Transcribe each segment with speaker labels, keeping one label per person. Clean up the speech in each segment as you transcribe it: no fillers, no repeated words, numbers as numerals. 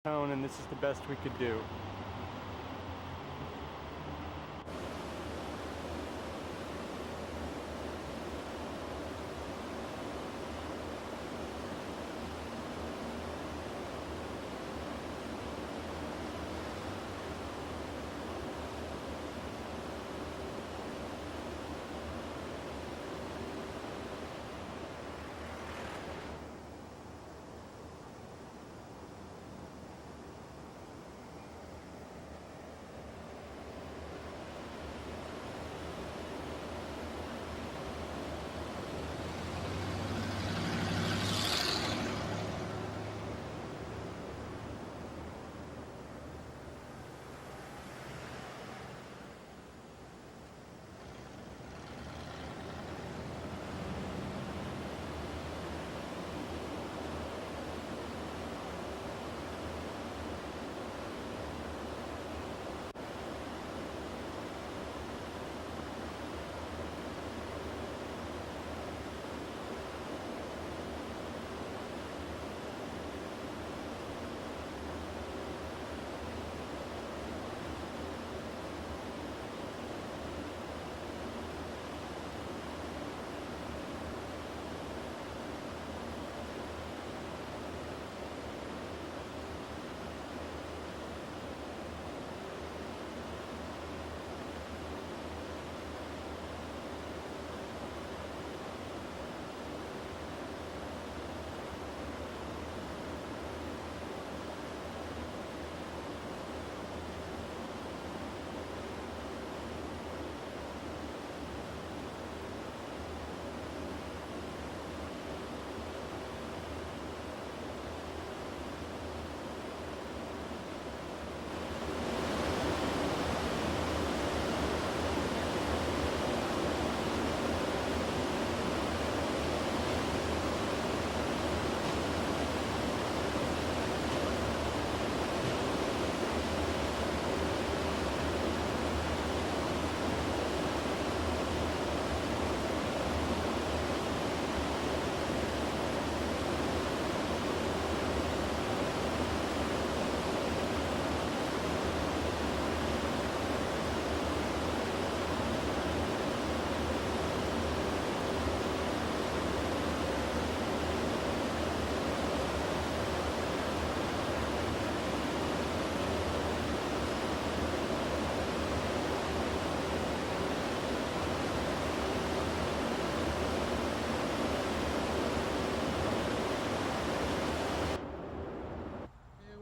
Speaker 1: town, and this is the best we could do.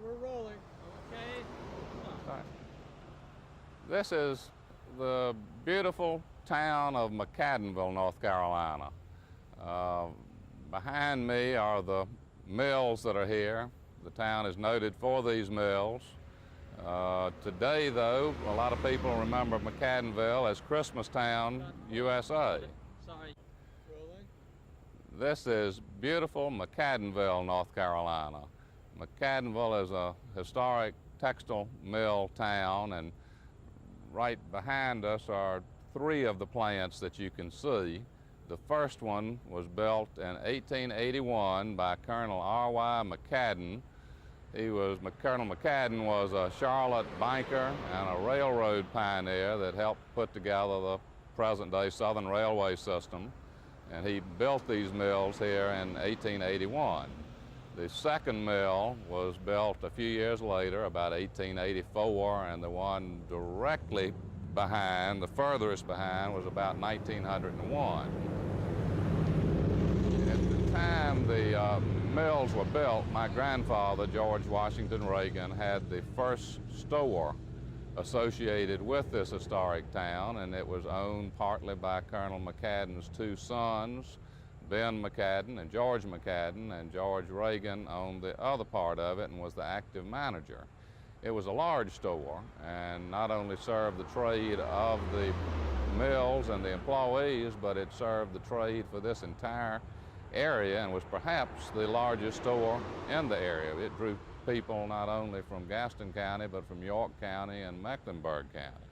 Speaker 2: We're rolling. Okay.
Speaker 3: Right. This is the beautiful town of McCaddenville, North Carolina. Behind me are the mills that are here. The town is noted for these mills. Today, though, a lot of people remember McCaddenville as Christmastown, USA.
Speaker 2: Sorry. Rolling.
Speaker 3: This is beautiful McCaddenville, North Carolina. McCaddenville is a historic textile mill town, and right behind us are three of the plants that you can see. The first one was built in 1881 by Colonel R.Y. McCadden. Colonel McCadden was a Charlotte banker and a railroad pioneer that helped put together the present-day Southern Railway system, and he built these mills here in 1881. The second mill was built a few years later, about 1884, and the one directly behind, the furthest behind, was about 1901. At the time the mills were built, my grandfather, George Washington Ragan, had the first store associated with this historic town, and it was owned partly by Colonel McCadden's two sons, Ben McCadden and George McCadden, and George Ragan owned the other part of it and was the active manager. It was a large store and not only served the trade of the mills and the employees, but it served the trade for this entire area and was perhaps the largest store in the area. It drew people not only from Gaston County, but from York County and Mecklenburg County.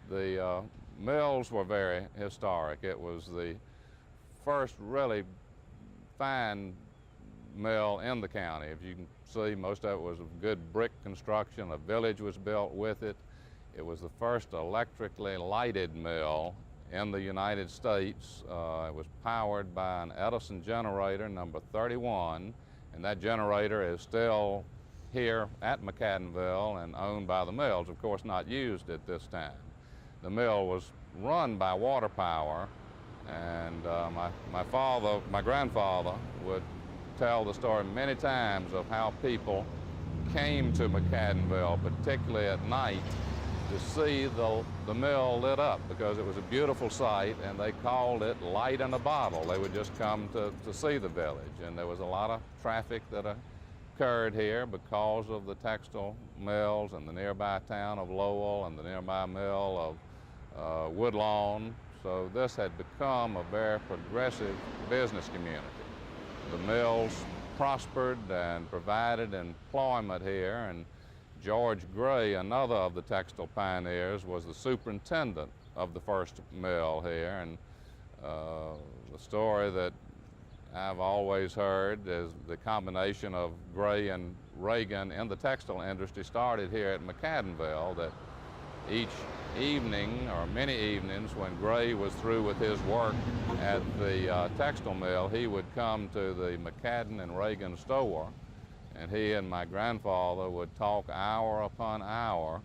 Speaker 3: The mills were very historic. It was the first really fine mill in the county. If you can see, most of it was of good brick construction. A village was built with it. It was the first electrically lighted mill in the United States. It was powered by an Edison generator, number 31, and that generator is still here at McCaddenville and owned by the mills, of course not used at this time. The mill was run by water power, and my grandfather would tell the story many times of how people came to McCaddenville, particularly at night, to see the mill lit up, because it was a beautiful sight, and they called it light in a bottle. They would just come to see the village, and there was a lot of traffic that occurred here because of the textile mills and the nearby town of Lowell and the nearby mill of Woodlawn. So this had become a very progressive business community. The mills prospered and provided employment here, and George Gray, another of the textile pioneers, was the superintendent of the first mill here, and the story that I've always heard is the combination of Gray and Ragan in the textile industry started here at McCaddenville, that each evening, or many evenings, when Gray was through with his work at the textile mill, he would come to the McCadden and Ragan store, and he and my grandfather would talk hour upon hour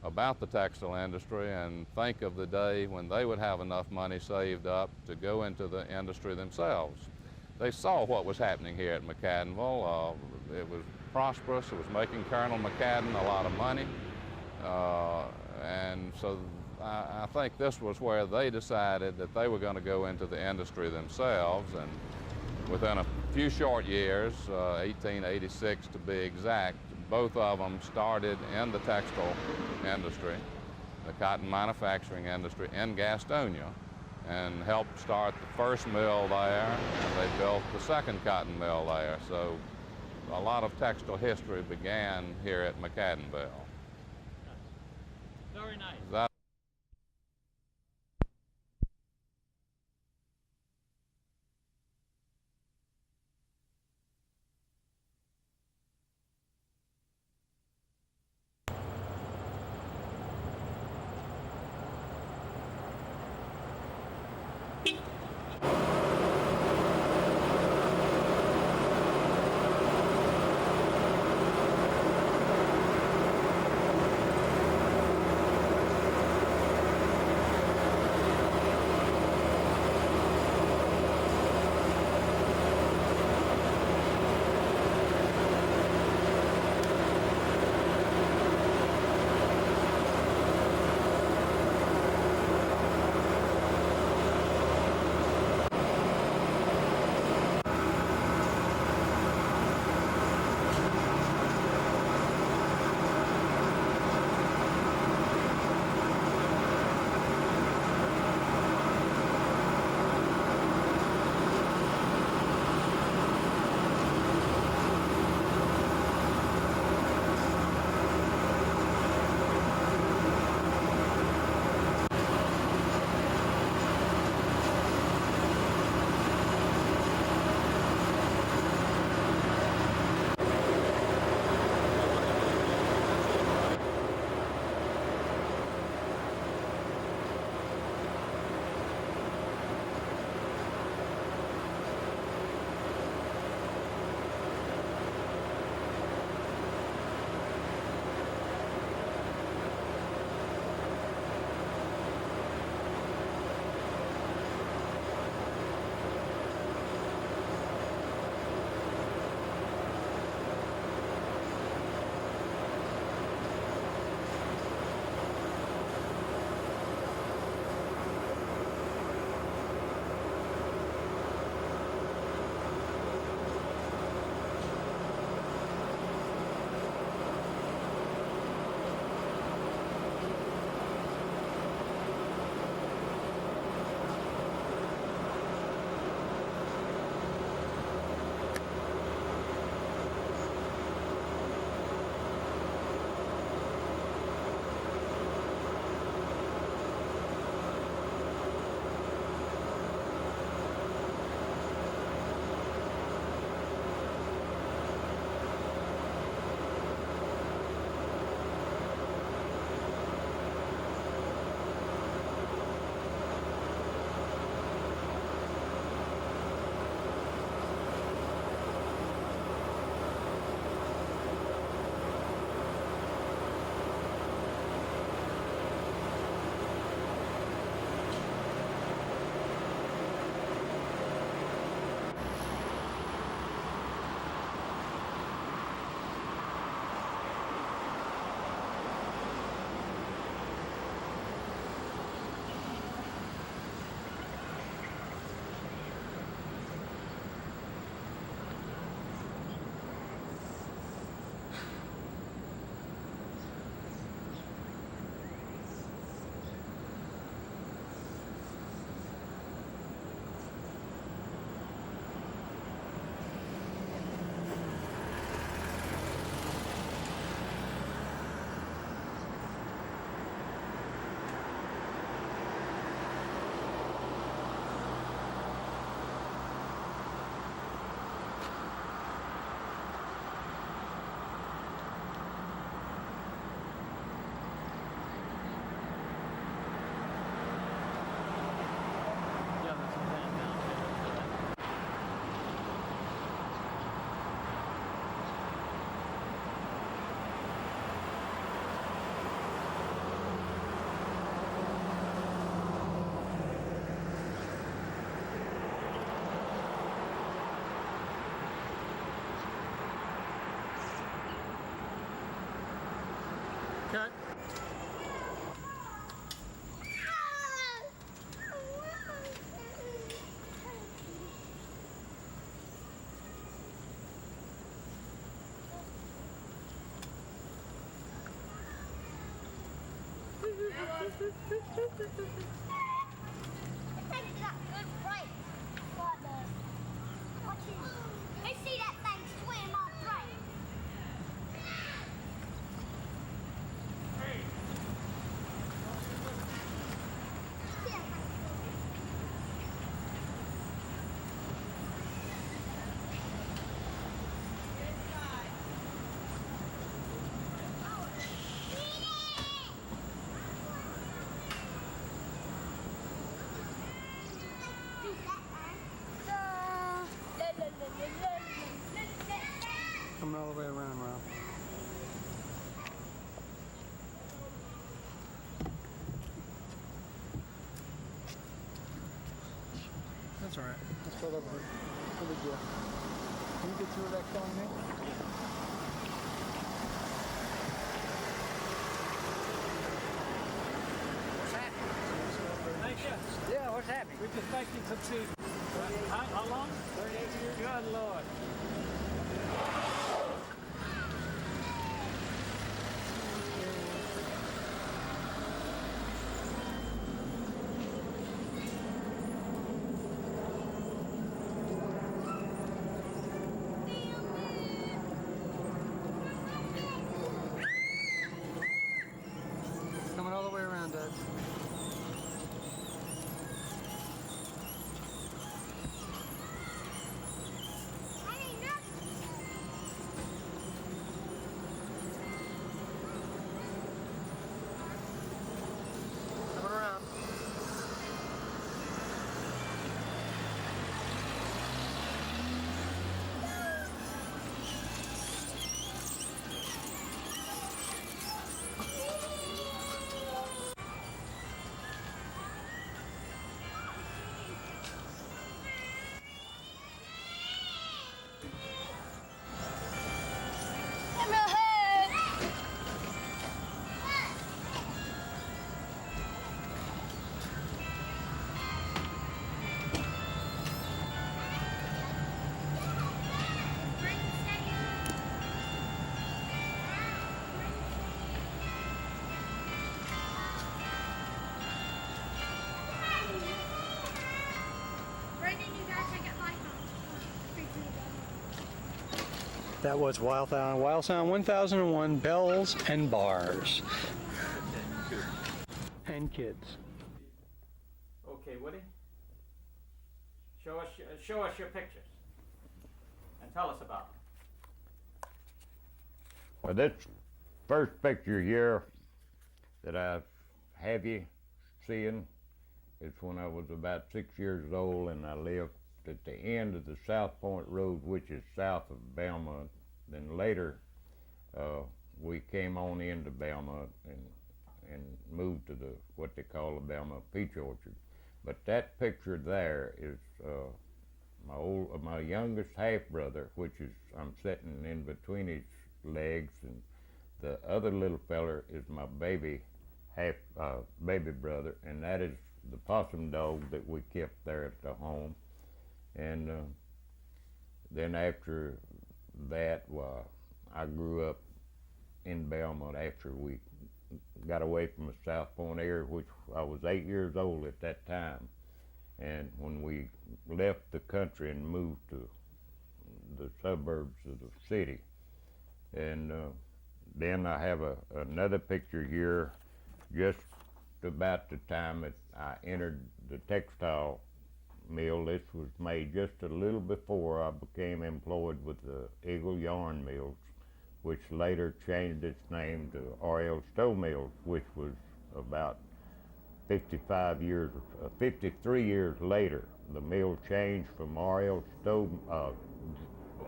Speaker 3: about the textile industry and think of the day when they would have enough money saved up to go into the industry themselves. They saw what was happening here at McCaddenville. It was prosperous. It was making Colonel McCadden a lot of money. And so I think this was where they decided that they were going to go into the industry themselves. And within a few short years, 1886 to be exact, both of them started in the textile industry, the cotton manufacturing industry in Gastonia, and helped start the first mill there, and they built the second cotton mill there. So a lot of textile history began here at McCaddenville.
Speaker 2: Very nice. Cut.
Speaker 4: They see that thing swim off right.
Speaker 2: Coming all the way around, Rob. That's all right. Let's start over here. No big deal. Can you get through that cone there?
Speaker 5: What's happening?
Speaker 2: Thank you.
Speaker 5: Yeah, what's happening?
Speaker 2: We're just making some seed. How long?
Speaker 5: 38 years.
Speaker 2: Good Lord.
Speaker 1: Coming all the way around, Dad. Coming around. That was Wild Sound 1001 Bells and Bars. And kids.
Speaker 6: Okay, Woody. Show us your pictures and tell us about them.
Speaker 3: Well, this first picture here that I have you seeing is when I was about 6 years old, and I lived at the end of the South Point Road, which is south of Belmont. Then later, we came on into Belmont and moved to what they call the Belmont Peach Orchard. But that picture there is my youngest half brother, which is I'm sitting in between his legs, and the other little feller is my baby brother, and that is the possum dog that we kept there at the home. And then after that, I grew up in Belmont after we got away from the South Point area, which I was 8 years old at that time. And when we left the country and moved to the suburbs of the city. And then I have another picture here just about the time that I entered the textile mill. This was made just a little before I became employed with the Eagle Yarn Mills, which later changed its name to R.L. Stowe Mills, which was about 53 years later. The mill changed from R.L. Stowe,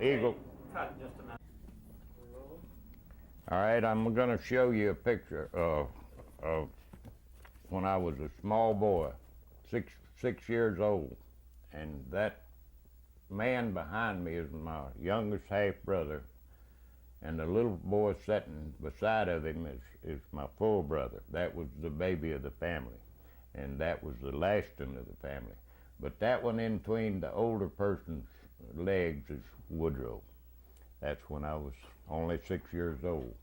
Speaker 3: Eagle.
Speaker 6: Cut just a minute.
Speaker 3: All right, I'm going to show you a picture of when I was a small boy, six years old. And that man behind me is my youngest half brother,
Speaker 7: And the little boy sitting beside of him is my full brother. That was the baby of the family, and that was the last one of the family. But that one in between the older person's legs is Woodrow. That's when I was only 6 years old.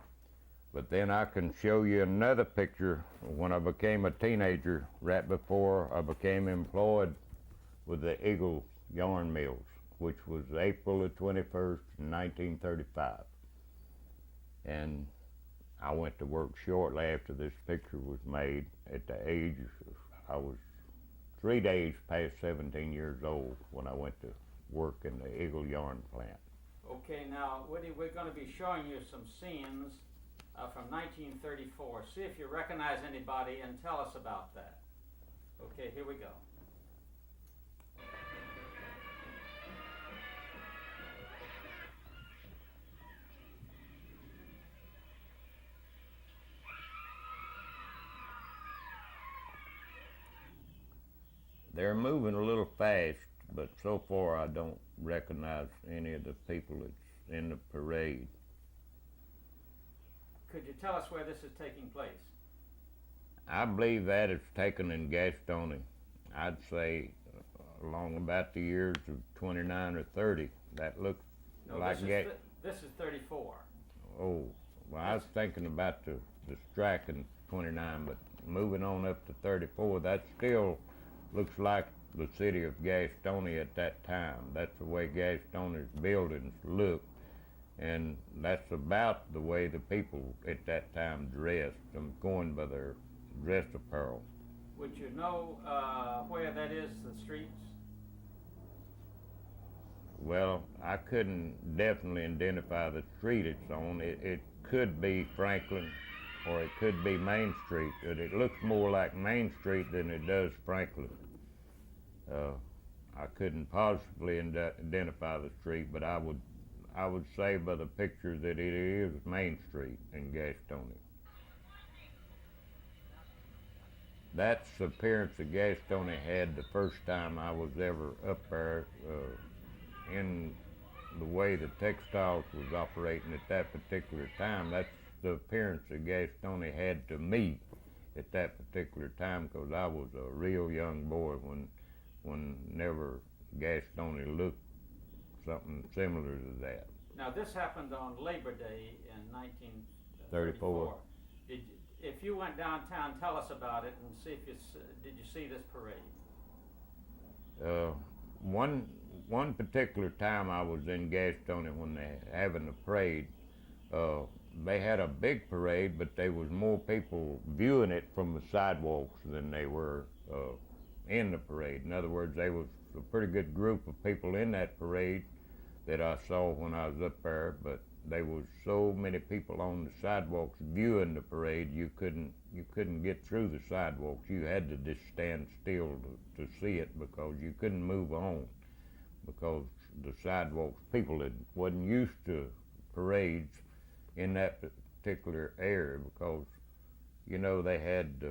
Speaker 7: But then I can show you another picture when I became a teenager, right before I became employed with the Eagle Yarn Mills, which was April the 21st, 1935. And I went to work shortly after this picture was made. At the age, I was 3 days past 17 years old when I went to work in the Eagle Yarn plant.
Speaker 6: Okay, now, Woody, we're going to be showing you some scenes from 1934. See if you recognize anybody and tell us about that. Okay, here we go.
Speaker 7: They're moving a little fast, but so far I don't recognize any of the people that's in the parade.
Speaker 6: Could you tell us where this is taking place?
Speaker 7: I believe that is taken in Gastonia. I'd say along about the years of 29 or 30. That looks like
Speaker 6: this is 34.
Speaker 7: Oh, well, I was thinking about the strike in 29, but moving on up to 34, that still looks like the city of Gastonia at that time. That's the way Gastonia's buildings look, and that's about the way the people at that time dressed. I'm going by their dress apparel.
Speaker 6: Would you know where that is, the streets?
Speaker 7: Well, I couldn't definitely identify the street it's on. It could be Franklin, or it could be Main Street, but it looks more like Main Street than it does Franklin. I couldn't possibly identify the street, but I would say by the picture that it is Main Street in Gastonia. That's the appearance that Gastonia had the first time I was ever up there, in the way the textiles was operating at that particular time. That's the appearance that Gastonia had to me at that particular time, because I was a real young boy whenever Gastonia looked something similar to that.
Speaker 6: Now, this happened on Labor Day in 1934. If you went downtown, tell us about it and see if did you see this parade?
Speaker 7: One particular time I was in Gastonia when they having a parade, they had a big parade, but there was more people viewing it from the sidewalks than they were in the parade. In other words, there was a pretty good group of people in that parade that I saw when I was up there, but there was so many people on the sidewalks viewing the parade, you couldn't get through the sidewalks. You had to just stand still to see it, because you couldn't move on, because the sidewalks, people that wasn't used to parades in that particular area, because, you know, they had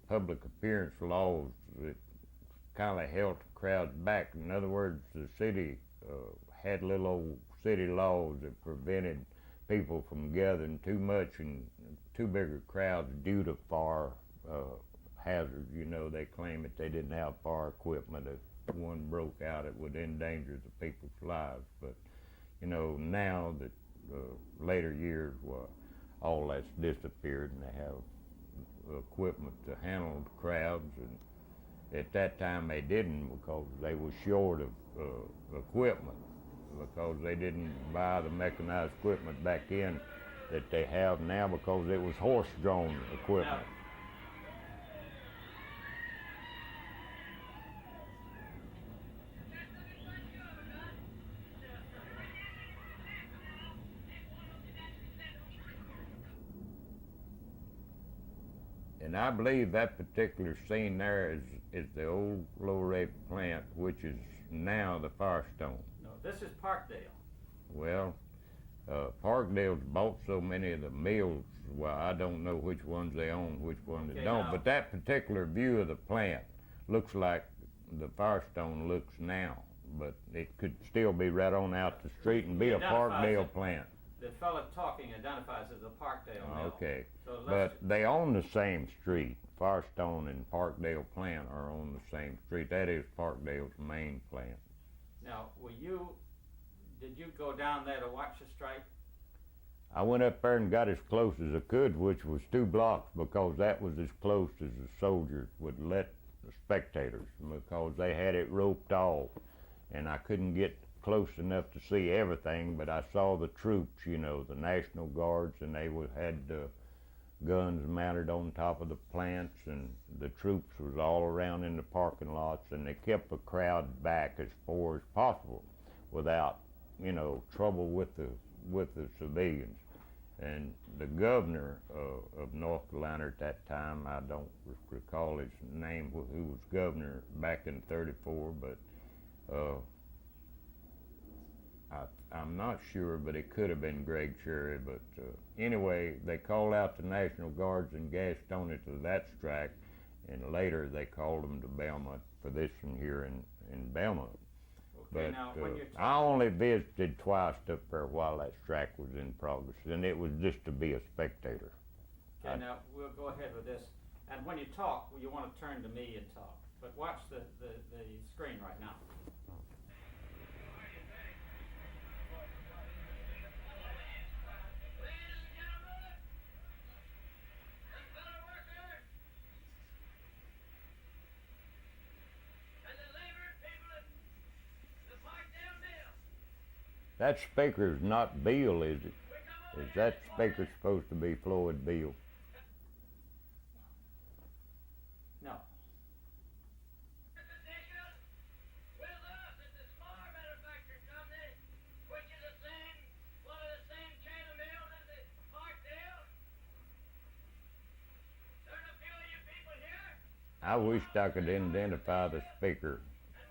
Speaker 7: public appearance laws that kind of held crowds back. In other words, the city had little old city laws that prevented people from gathering too much and too big a crowds due to fire hazards. You know, they claim that they didn't have fire equipment. If one broke out, it would endanger the people's lives. But, you know, now that later years, well, all that's disappeared, and they have equipment to handle the crowds. And at that time they didn't, because they were short of equipment, because they didn't buy the mechanized equipment back in that they have now, because it was horse-drawn equipment. And I believe that particular scene there is the old Low-Rate plant, which is now the Firestone.
Speaker 6: No, this is Parkdale.
Speaker 7: Well, Parkdale's bought so many of the mills, well, I don't know which ones they own, which ones they don't, but that particular view of the plant looks like the Firestone looks now, but it could still be right on out the street and be a
Speaker 6: Identifies
Speaker 7: Parkdale
Speaker 6: it.
Speaker 7: plant.
Speaker 6: The fellow talking identifies as the Parkdale Mill.
Speaker 7: Okay,
Speaker 6: So
Speaker 7: but they own the same street. Firestone and Parkdale plant are on the same street. That is Parkdale's main plant.
Speaker 6: now, did you go down there to watch the strike?
Speaker 7: I went up there and got as close as I could, which was 2 blocks, because that was as close as the soldiers would let the spectators, because they had it roped off, and I couldn't get close enough to see everything, but I saw the troops, you know, the National Guards, and they had guns mounted on top of the plants, and the troops was all around in the parking lots, and they kept the crowd back as far as possible without, you know, trouble with the civilians. And the governor of North Carolina at that time, I don't recall his name, who was governor back in '34, but I'm not sure, but it could have been Greg Cherry. But anyway, they called out the National Guards in Gastonia to that strike, and later they called them to Belmont for this one here in Belmont.
Speaker 6: Okay,
Speaker 7: But
Speaker 6: now, when you're
Speaker 7: I only visited twice up there while that strike was in progress, and it was just to be a spectator.
Speaker 6: Okay, now, we'll go ahead with this. And when you talk, you want to turn to me and talk. But watch the screen right now.
Speaker 7: That speaker's not Beale, is it? Is that speaker supposed to be Floyd Beale?
Speaker 6: No.
Speaker 7: I wished I could identify the speaker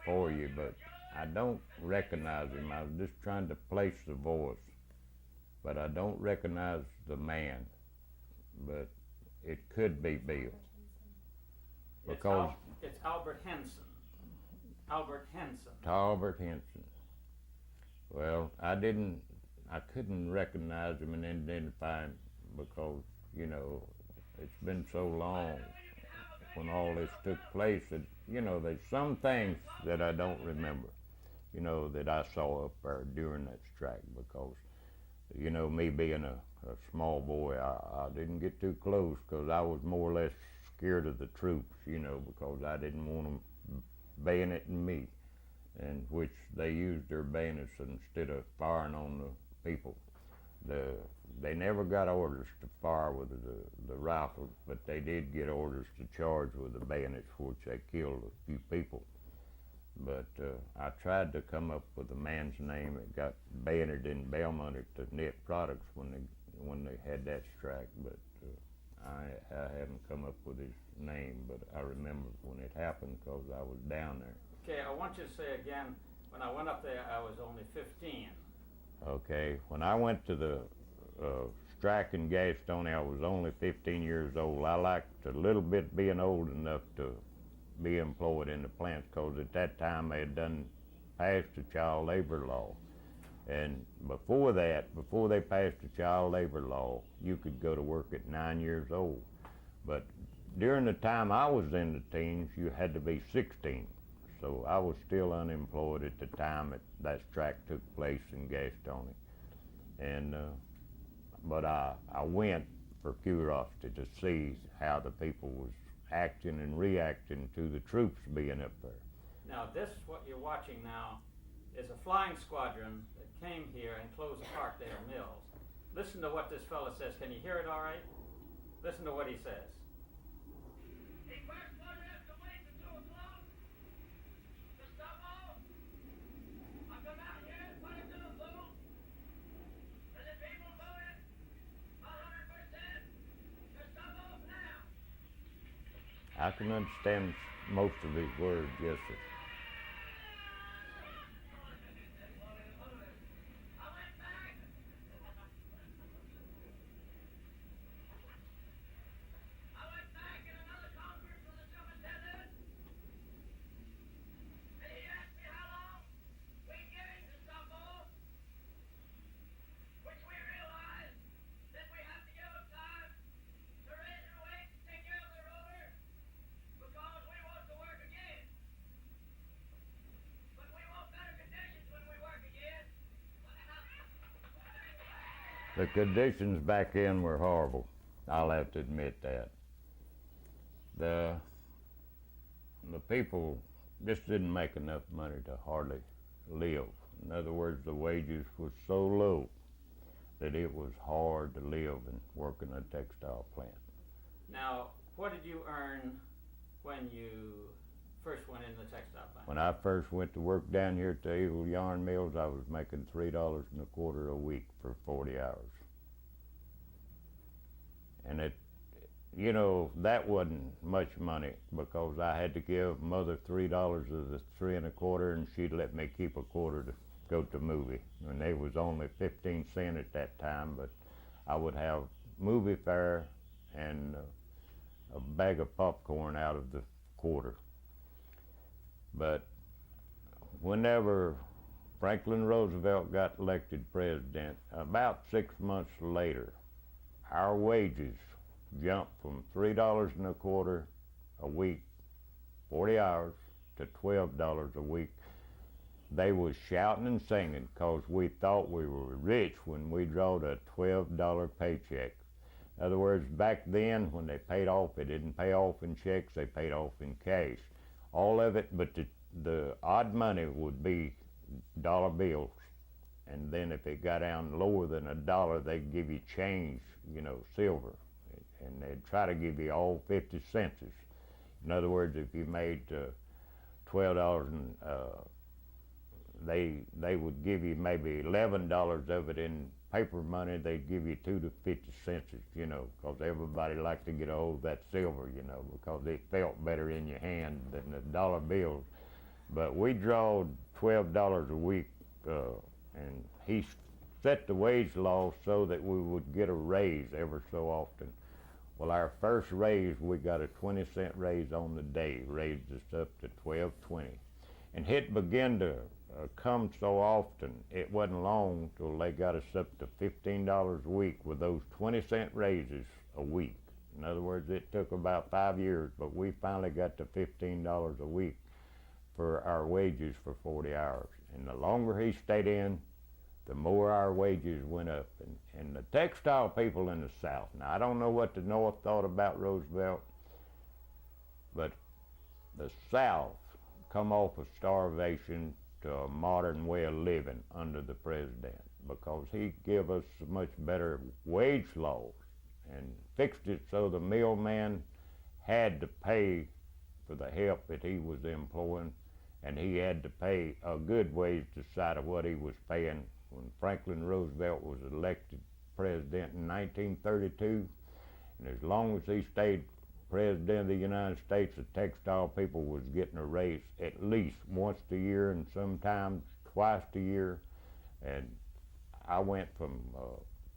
Speaker 7: for you, but I don't recognize him. I was just trying to place the voice, but I don't recognize the man. But it could be Bill. Because
Speaker 6: It's Albert Henson. Albert Henson.
Speaker 7: Talbert Henson. Well, I couldn't recognize him and identify him because, you know, it's been so long when all this took place that, you know, there's some things that I don't remember, you know, that I saw up there during that strike because, you know, me being a small boy, I didn't get too close because I was more or less scared of the troops, you know, because I didn't want them bayoneting me, and which they used their bayonets instead of firing on the people. They never got orders to fire with the rifles, but they did get orders to charge with the bayonets, which they killed a few people. But I tried to come up with a man's name that got bayoneted in Belmont at the Net Products when they had that strike, but I haven't come up with his name, but I remember when it happened because I was down there.
Speaker 6: Okay, I want you to say again, when I went up there, I was only 15.
Speaker 7: Okay, when I went to the strike in Gastonia, I was only 15 years old. I liked a little bit being old enough to be employed in the plants because at that time they had passed the child labor law. And before that, before they passed the child labor law, you could go to work at 9 years old. But during the time I was in the teens, you had to be 16. So I was still unemployed at the time that strike took place in Gastonia. And but I went for curiosity to see how the people was acting and reacting to the troops being up there.
Speaker 6: Now this, what you're watching now, is a flying squadron that came here and closed the Parkdale Mills. Listen to what this fellow says. Can you hear it all right? Listen to what he says.
Speaker 7: I can understand most of his words, yes, sir. The conditions back then were horrible. I'll have to admit that. The people just didn't make enough money to hardly live. In other words, the wages were so low that it was hard to live and work in a textile plant.
Speaker 6: Now, what did you earn when you first went in the textile plant?
Speaker 7: When I first went to work down here at the Eagle Yarn Mills, I was making $3.25 a week for 40 hours. And it, you know, that wasn't much money because I had to give Mother $3 of the 3.25, and she'd let me keep a quarter to go to movie. And they was only 15 cents at that time, but I would have movie fare and a bag of popcorn out of the quarter. But whenever Franklin Roosevelt got elected president, about 6 months later, our wages jumped from $3.25 a week, 40 hours, to $12 a week. They was shouting and singing because we thought we were rich when we drawed a $12 paycheck. In other words, back then when they paid off, they didn't pay off in checks, they paid off in cash. All of it, but the odd money would be dollar bills. And then if it got down lower than $1, they'd give you change, you know, silver. And they'd try to give you all 50 cents. In other words, if you made $12 and they would give you maybe $11 of it in paper money, they'd give you 2 to 50 cents, you know, because everybody liked to get a hold of that silver, you know, because it felt better in your hand than the dollar bills. But we drawed $12 a week, and he set the wage law so that we would get a raise every so often. Well, our first raise, we got a 20-cent raise on the day, raised us up to $12.20. And it began to come so often, it wasn't long till they got us up to $15 a week with those 20-cent raises a week. In other words, it took about 5 years, but we finally got to $15 a week for our wages for 40 hours. And the longer he stayed in, the more our wages went up. And the textile people in the South, now I don't know what the North thought about Roosevelt, but the South come off of starvation to a modern way of living under the president because he gave us much better wage laws and fixed it so the middleman had to pay for the help that he was employing, and he had to pay a good wage to side of what he was paying when Franklin Roosevelt was elected president in 1932. And as long as he stayed president of the United States, the textile people was getting a raise at least once a year and sometimes twice a year. And I went from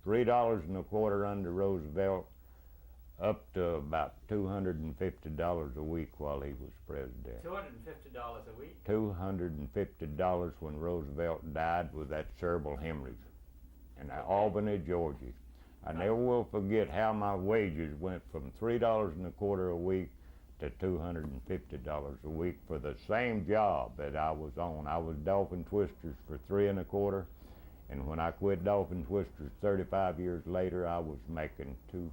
Speaker 7: $3.25 under Roosevelt up to about $250 a week while he was president.
Speaker 6: $250 a week?
Speaker 7: $250 when Roosevelt died with that cerebral hemorrhage in Albany, Georgia. I never will forget how my wages went from $3.25 a week to $250 a week for the same job that I was on. I was dolphin twisters for $3.25, and when I quit dolphin twisters 35 years later, I was making $200.